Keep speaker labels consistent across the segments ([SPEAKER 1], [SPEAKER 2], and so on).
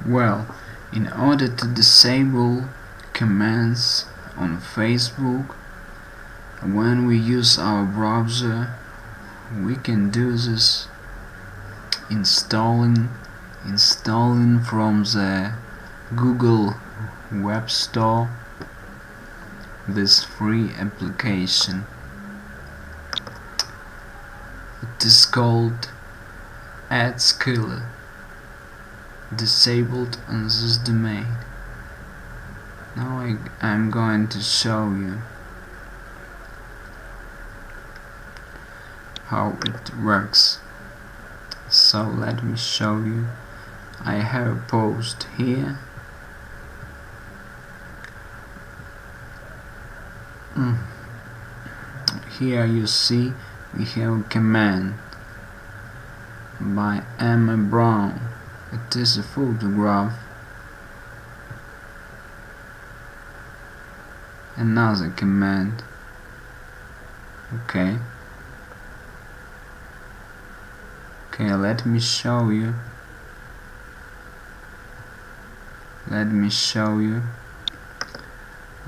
[SPEAKER 1] Well, in order to disable commands on Facebook, when we use our browser, we can do this installing from the Google Web Store this free application. It is called AdSkiller, disabled on this domain. Now I'm going to show you how it works. So let me show you. I have a post here. Here you see we have a command by Emma Brown. It is a photograph. Another command. Okay, let me show you.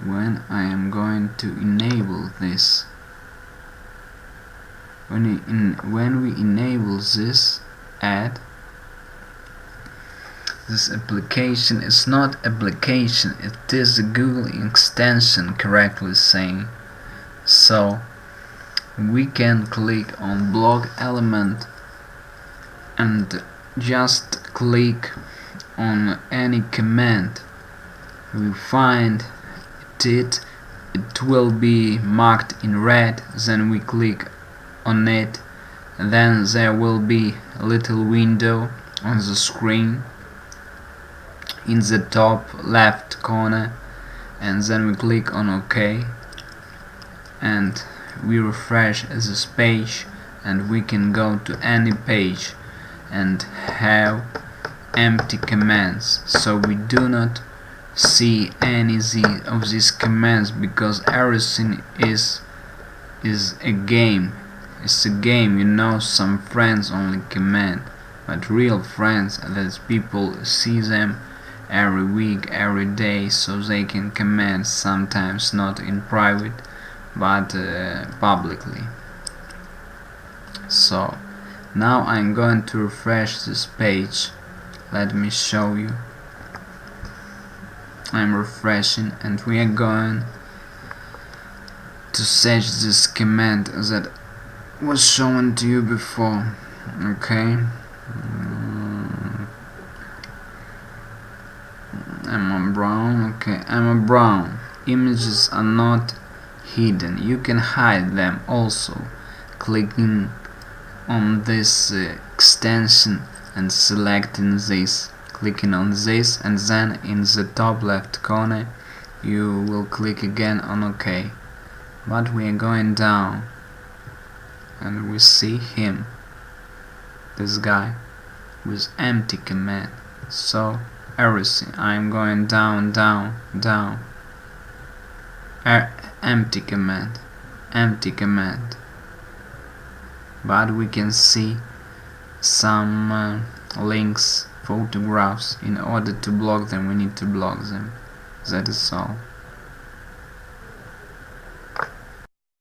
[SPEAKER 1] When I am going to enable this. When we enable this ad, this application is not application, it is a Google extension, correctly saying. So we can click on blog element and just click on any command we find it will be marked in red. Then we click on it, then there will be a little window on the screen in the top left corner, and then we click on OK, and we refresh this page, and we can go to any page and have empty commands. So we do not see any of these commands because everything is a game. It's a game, you know. Some friends only command, but real friends, that people see them every week, every day, so they can command, sometimes not in private but publicly. So now I'm going to refresh this page. Let me show you. I'm refreshing, and we are going to search this command that was shown to you before. Okay, Emma Brown. Okay, Emma Brown. Images are not hidden. You can hide them also, clicking on this extension and selecting this. Clicking on this, and then in the top left corner you will click again on OK. But we are going down, and we see him, this guy, with empty command. So everything, I'm going down, empty command. But we can see some links, photographs. In order to block them, we need to block them. That is all.